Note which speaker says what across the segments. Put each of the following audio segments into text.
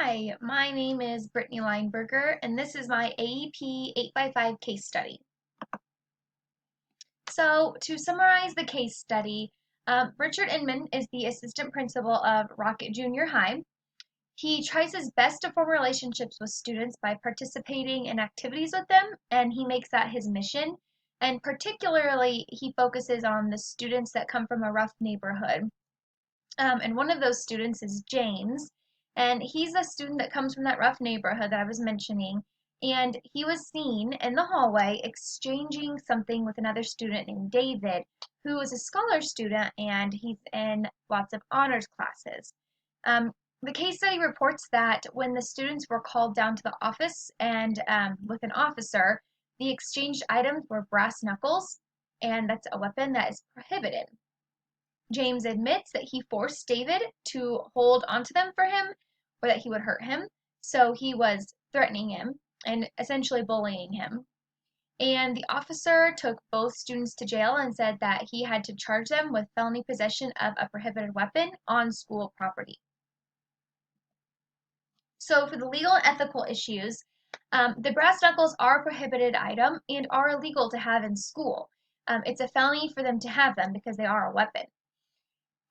Speaker 1: Hi, my name is Brittany Lineberger, and this is my AEP 8x5 case study. So, to summarize the case study, Richard Inman is the assistant principal of Rocket Junior High. He tries his best to form relationships with students by participating in activities with them, and he makes that his mission. And particularly, he focuses on the students that come from a rough neighborhood. And one of those students is James, and he's a student that comes from that rough neighborhood that I was mentioning. And he was seen in the hallway exchanging something with another student named David, who is a scholar student and he's in lots of honors classes. The case study reports that when the students were called down to the office and with an officer, the exchanged items were brass knuckles, and that's a weapon that is prohibited. James admits that he forced David to hold onto them for him or that he would hurt him. So he was threatening him and essentially bullying him. And the officer took both students to jail and said that he had to charge them with felony possession of a prohibited weapon on school property. So for the legal and ethical issues, the brass knuckles are a prohibited item and are illegal to have in school. It's a felony for them to have them because they are a weapon.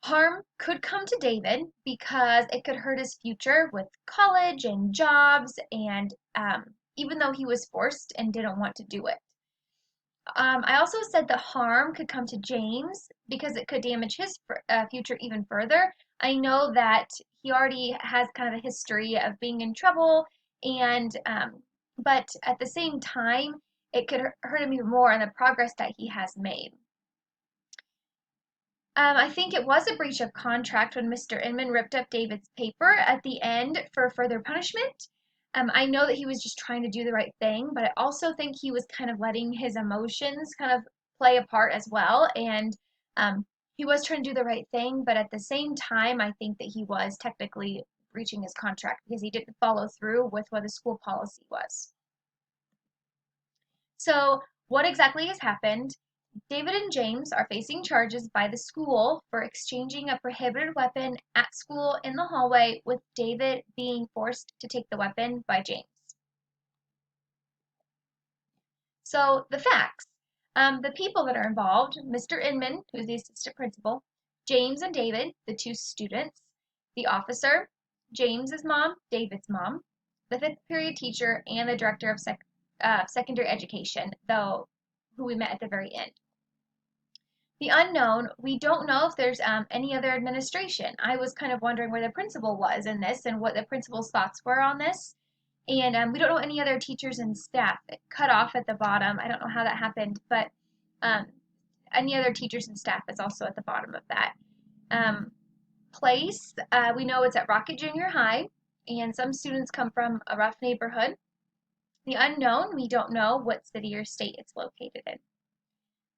Speaker 1: Harm could come to David because it could hurt his future with college and jobs, and even though he was forced and didn't want to do it. I also said that harm could come to James because it could damage his future even further. I know that he already has kind of a history of being in trouble, and but at the same time, it could hurt him even more in the progress that he has made. I think it was a breach of contract when Mr. Inman ripped up David's paper at the end for further punishment. I know that he was just trying to do the right thing, but I also think he was kind of letting his emotions kind of play a part as well. And he was trying to do the right thing, but at the same time, I think that he was technically breaching his contract because he didn't follow through with what the school policy was. So, what exactly has happened? David and James are facing charges by the school for exchanging a prohibited weapon at school in the hallway, with David being forced to take the weapon by James. So the facts. The people that are involved, Mr. Inman, who's the assistant principal, James and David, the two students, the officer, James's mom, David's mom, the fifth period teacher, and the director of secondary education, though who we met at the very end. The unknown, we don't know if there's any other administration. I was kind of wondering where the principal was in this and what the principal's thoughts were on this. And we don't know any other teachers and staff. It cut off at the bottom. I don't know how that happened, but any other teachers and staff is also at the bottom of that. Place, we know it's at Rocket Junior High, and some students come from a rough neighborhood. The unknown, we don't know what city or state it's located in.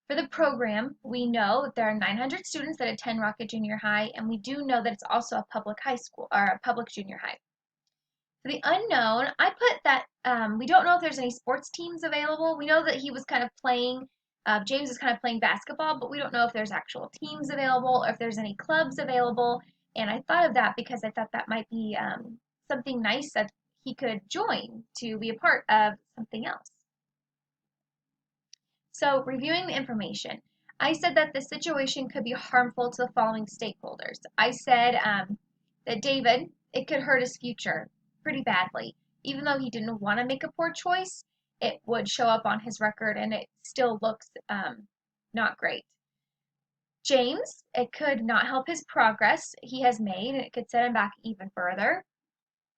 Speaker 1: For the program, we know that there are 900 students that attend Rocket Junior High, and we do know that it's also a public high school or a public junior high. For the unknown, I put that we don't know if there's any sports teams available. We know that he was kind of playing, James is kind of playing basketball, but we don't know if there's actual teams available or if there's any clubs available. And I thought of that because I thought that might be something nice that he could join to be a part of something else. So, reviewing the information, I said that the situation could be harmful to the following stakeholders. I said that David, it could hurt his future pretty badly. Even though he didn't want to make a poor choice, it would show up on his record and it still looks not great. James, it could not help his progress he has made, and it could set him back even further.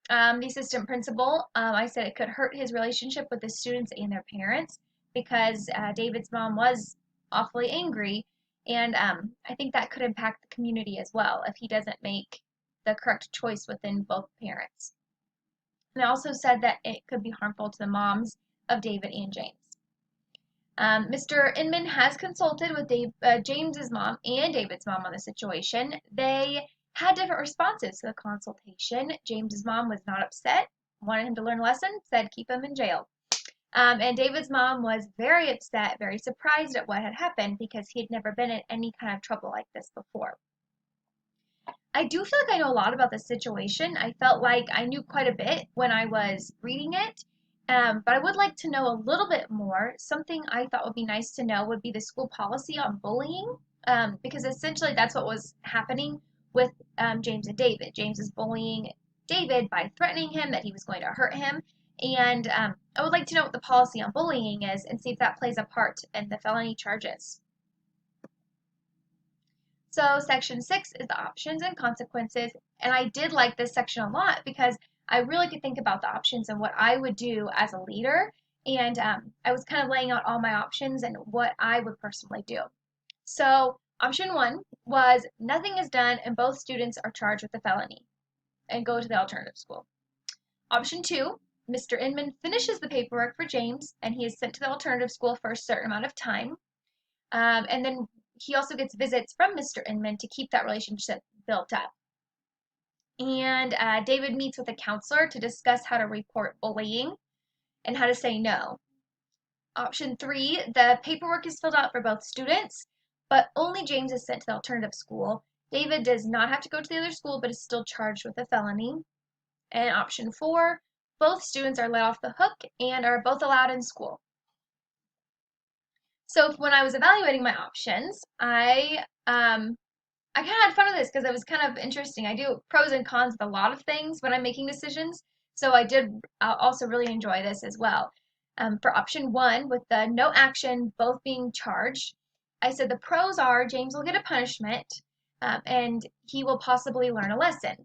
Speaker 1: The assistant principal, I said it could hurt his relationship with the students and their parents because David's mom was awfully angry, and I think that could impact the community as well if he doesn't make the correct choice within both parents. And I also said that it could be harmful to the moms of David and James. Mr. Inman has consulted with James's mom and David's mom on the situation. They had different responses to the consultation. James's mom was not upset, wanted him to learn a lesson, said keep him in jail. And David's mom was very upset, very surprised at what had happened because he had never been in any kind of trouble like this before. I do feel like I know a lot about this situation. I felt like I knew quite a bit when I was reading it, but I would like to know a little bit more. Something I thought would be nice to know would be the school policy on bullying, because essentially that's what was happening with James and David. James is bullying David by threatening him that he was going to hurt him, and I would like to know what the policy on bullying is and see if that plays a part in the felony charges. So section 6 is the options and consequences, and I did like this section a lot because I really could think about the options and what I would do as a leader, and I was kind of laying out all my options and what I would personally do. So option 1 was nothing is done and both students are charged with a felony and go to the alternative school. Option 2, Mr. Inman finishes the paperwork for James and he is sent to the alternative school for a certain amount of time. And then he also gets visits from Mr. Inman to keep that relationship built up. And David meets with a counselor to discuss how to report bullying and how to say no. Option 3, the paperwork is filled out for both students, but only James is sent to the alternative school. David does not have to go to the other school, but is still charged with a felony. And option 4, both students are let off the hook and are both allowed in school. So when I was evaluating my options, I kind of had fun with this because it was kind of interesting. I do pros and cons of a lot of things when I'm making decisions, so I did also really enjoy this as well. For option 1, with the no action, both being charged, I said the pros are James will get a punishment and he will possibly learn a lesson,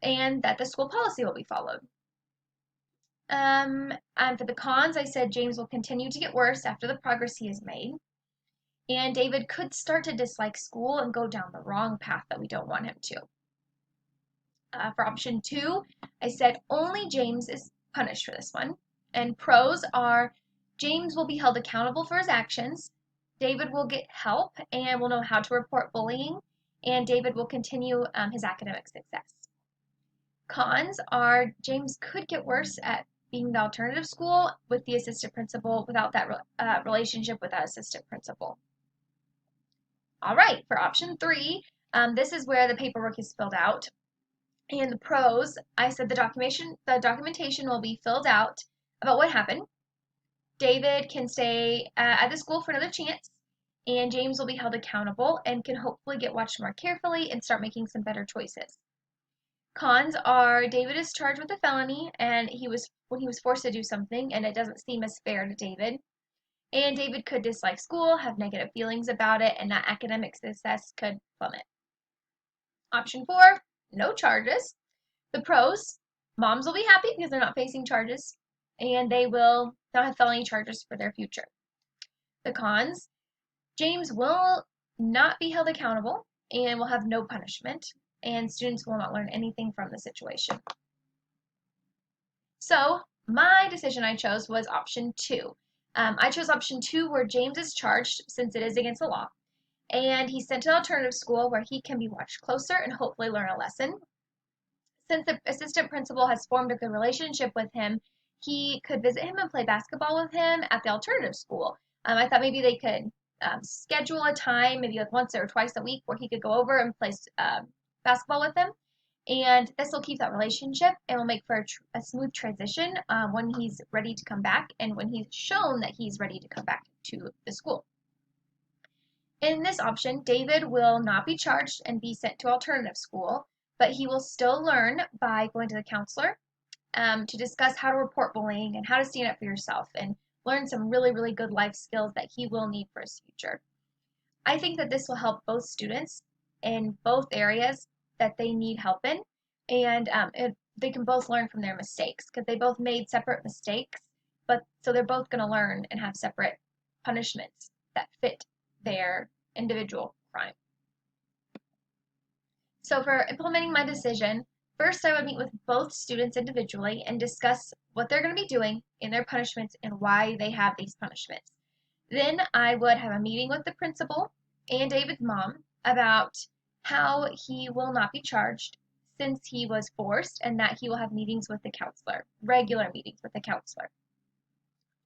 Speaker 1: and that the school policy will be followed. And for the cons, I said James will continue to get worse after the progress he has made. And David could start to dislike school and go down the wrong path that we don't want him to. For option 2, I said only James is punished for this one. And pros are James will be held accountable for his actions, David will get help and will know how to report bullying, and David will continue his academic success. Cons are James could get worse at being the alternative school with the assistant principal without that relationship with that assistant principal. All right, for option 3, this is where the paperwork is filled out. And the pros, I said the documentation will be filled out about what happened. David can stay at the school for another chance, and James will be held accountable and can hopefully get watched more carefully and start making some better choices. Cons are David is charged with a felony and when he was forced to do something and it doesn't seem as fair to David. And David could dislike school, have negative feelings about it, and that academic success could plummet. Option 4, no charges. The pros, moms will be happy because they're not facing charges, and they will not have felony charges for their future. The cons, James will not be held accountable and will have no punishment, and students will not learn anything from the situation. So my decision I chose was option 2. I chose option 2 where James is charged since it is against the law, and he's sent to an alternative school where he can be watched closer and hopefully learn a lesson. Since the assistant principal has formed a good relationship with him, he could visit him and play basketball with him at the alternative school. I thought maybe they could schedule a time, maybe like once or twice a week, where he could go over and play basketball with him. And this will keep that relationship and will make for a smooth transition when he's ready to come back and when he's shown that he's ready to come back to the school. In this option, David will not be charged and be sent to alternative school, but he will still learn by going to the counselor to discuss how to report bullying and how to stand up for yourself and learn some really, really good life skills that he will need for his future. I think that this will help both students in both areas that they need help in, and they can both learn from their mistakes because they both made separate mistakes, but so they're both going to learn and have separate punishments that fit their individual crime. So for implementing my decision, first I would meet with both students individually and discuss what they're going to be doing in their punishments and why they have these punishments. Then I would have a meeting with the principal and David's mom about how he will not be charged since he was forced and that he will have meetings with the counselor, regular meetings with the counselor.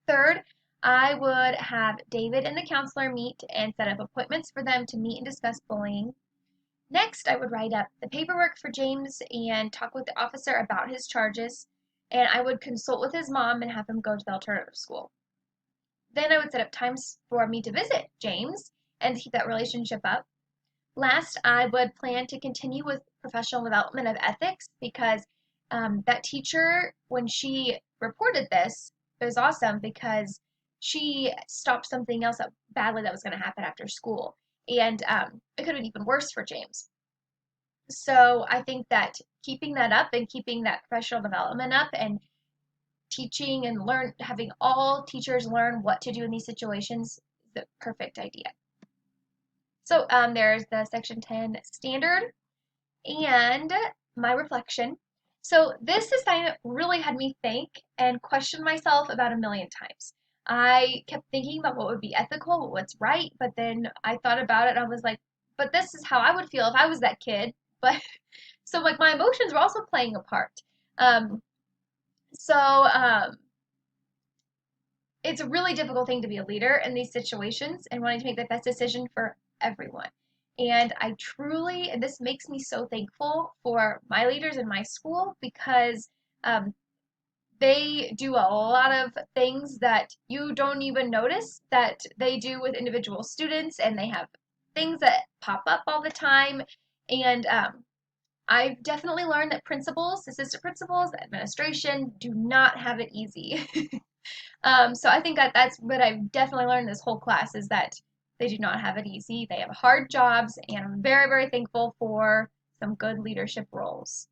Speaker 1: Third, I would have David and the counselor meet and set up appointments for them to meet and discuss bullying. Next, I would write up the paperwork for James and talk with the officer about his charges, and I would consult with his mom and have him go to the alternative school. Then I would set up times for me to visit James and keep that relationship up. Last, I would plan to continue with professional development of ethics because that teacher, when she reported this, it was awesome because she stopped something else that badly that was going to happen after school. And it could have been even worse for James. So I think that keeping that up and keeping that professional development up and teaching and having all teachers learn what to do in these situations is the perfect idea. So there's the Section 10 standard and my reflection. So this assignment really had me think and question myself about a million times. I kept thinking about what would be ethical, what's right, but then I thought about it and I was like, but this is how I would feel if I was that kid. But so like my emotions were also playing a part. Um, so it's a really difficult thing to be a leader in these situations and wanting to make the best decision for everyone. And I truly, and this makes me so thankful for my leaders in my school because um, they do a lot of things that you don't even notice that they do with individual students, and they have things that pop up all the time. And I've definitely learned that principals, assistant principals, administration do not have it easy. So I think that that's what I've definitely learned this whole class is that they do not have it easy. They have hard jobs, and I'm very, very thankful for some good leadership roles.